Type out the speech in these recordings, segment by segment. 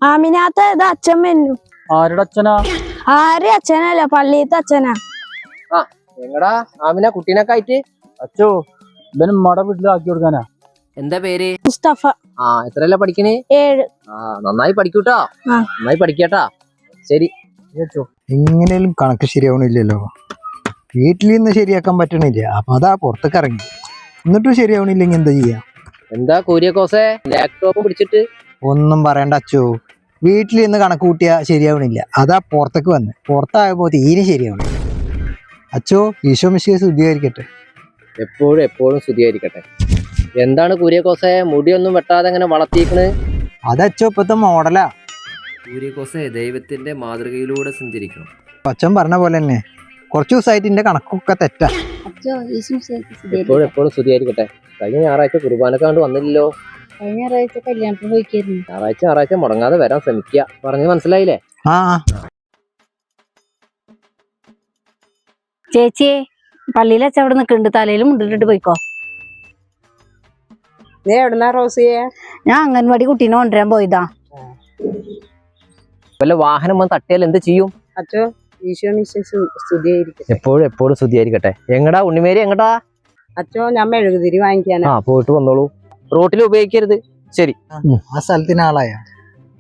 ആമിനാത്ത ഇത് അച്ഛൻ വന്നു. ആരുടെ അച്ഛനാ? ആരെ അച്ഛനല്ല, പള്ളിയത്തെ അച്ഛനാ. ആ എങ്ങടാ ആമിന കുട്ടീനൊക്കെ ആയിട്ട്? അച്ഛോ, ഇവന് ഉമ്മടെ വീട്ടിലാക്കി കൊടുക്കാനാ. എന്താ പേര്? മുസ്തഫ. ആ എത്രയല്ല പഠിക്കണേ? 7. ആ നന്നായി പഠിക്കൂട്ടാ. ആ. നന്നായി പഠിക്കട്ടാ. ശരി. എങ്ങനെയും കണക്ക് ശരിയാവണില്ലല്ലോ. വീട്ടിൽ നിന്ന് ശരിയാക്കാൻ പറ്റണില്ല. അപ്പൊ അതാ പുറത്തേക്ക് ഇറങ്ങി. എന്നിട്ടും ശരിയാവണില്ലെങ്കിൽ എന്താ ചെയ്യാ? എന്താ കൂരിയക്കോസെ ലാപ്ടോപ്പ് പിടിച്ചിട്ട്? ഒന്നും പറയണ്ട അച്ചോ. വീട്ടിൽ നിന്ന് കണക്ക് കൂട്ടിയാ ശരിയാവണില്ല. അതാ പുറത്തേക്ക് വന്ന്. പുറത്തായപ്പോ തീരെ ശരിയാവണില്ല. അച്ചോ, ഈശോ മിശിഹായെ സ്തുതിയായിരിക്കട്ടെ. എപ്പോഴും എപ്പോഴും സ്തുതിയായിരിക്കട്ടെ. എന്താണ് കൂരിയക്കോസെ മുടിയൊന്നും വെട്ടാതെ അങ്ങനെ വളർത്തിയിരിക്കണ്? അതച്ചോ ഇപ്പത്തെ മോഡലാ. കൂരിയക്കോസെ ദൈവത്തിന്റെ മാതൃകയിലൂടെ സഞ്ചരിക്കണം. അച്ഛൻ പറഞ്ഞ പോലെ തന്നെ കുറച്ചു ദിവസമായിട്ട് എന്റെ കണക്കൊക്കെ തെറ്റാ. എപ്പോഴും എപ്പോഴും സ്തുതിയായിരിക്കട്ടെ. കഴിഞ്ഞ ഞായറാഴ്ച കുർബാനക്കാണ്ട് വന്നില്ലല്ലോ. കഴിഞ്ഞ ഞായറാഴ്ച കല്യാണത്തിന് പോയിക്കായിരുന്നു. ഞായറാഴ്ച മുടങ്ങാതെ വരാൻ ശ്രമിക്കുക. പറഞ്ഞത് മനസ്സിലായില്ലേ? ആ ചേച്ചി, പള്ളിയിൽ അച്ഛൻ അവിടെ നിൽക്കുന്നുണ്ട്. തലയിൽ മുണ്ടിട്ടിട്ട് പോയിക്കോ. നീ എവിടുന്നാ റോസിയെ? ഞാൻ അംഗൻവാടി കുട്ടീനെ കൊണ്ടുവരാൻ പോയതാ. വല്ല വാഹനം വന്ന് തട്ടിയാൽ എന്ത് ചെയ്യും? അച്ചോ, ഈശോ മിശിഹായെ സ്തുതിയായിരിക്കട്ടെ. എപ്പോഴും എപ്പോഴും സ്തുതിയായിരിക്കട്ടെ. എങ്ങടാ ഉണ്ണിമേരി, എങ്ങടാ? അച്ചോ, ഞാൻ മെഴുകുതിരി വാങ്ങിക്കാനാ. ആ പോയിട്ട് വന്നോളൂ. റോട്ടിൽ ഉപയോഗിക്കരുത്. ശരി. ആ സ്ഥലത്തിന് ആളായ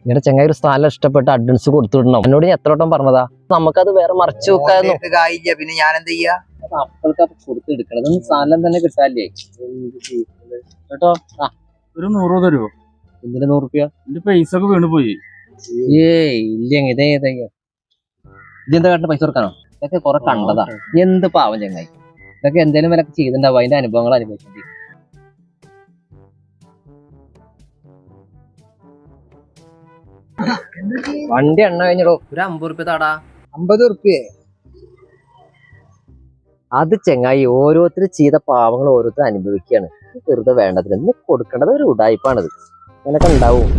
നിങ്ങളുടെ ചങ്ങായി ഒരു സ്ഥലം ഇഷ്ടപ്പെട്ട് അഡ്വാൻസ് കൊടുത്തിടണം. എന്നോട് ഞാൻ എത്ര വട്ടം പറഞ്ഞതാ. നമുക്കത് വേറെ മറച്ചു വെക്കായിരുന്നു. പിന്നെ ഞാൻ എന്താ ചെയ്യാ? അപ്പോഴൊക്കെ കൊടുത്തെടുക്കണം. സ്ഥലം തന്നെ കിട്ടാല്ലേ. കേട്ടോ, ഒരു 100 തരുമോ? എന്തിന് 100 റുപ്യ? എന്റെ പൈസ ഒക്കെ വീണ് പോയി. ഇല്ല ഇതെന്താ കാട്ടിന് പൈസ കൊടുക്കാനോ? ഇതൊക്കെ കുറെ കണ്ടതാ. എന്ത് പാവം ചങ്ങായി. ഇതൊക്കെ എന്തേലും വിലക്ക് ചെയ്തിട്ടുണ്ടാവും. അതിന്റെ അനുഭവങ്ങൾ അനുഭവിച്ചിട്ടുണ്ട്. വണ്ടി എണ്ണ കഴിഞ്ഞോ? ഒരു 50 റുപ്യ താടാ. 50 റുപ്യേ? അത് ചെങ്ങായി ഓരോരുത്തർ ചെയ്ത പാവങ്ങൾ ഓരോരുത്തർ അനുഭവിക്കുകയാണ്. വെറുതെ വേണ്ടതിന് കൊടുക്കേണ്ടത് ഒരു ഉടായ്പാണിത്. അങ്ങനൊക്കെ ഉണ്ടാവും.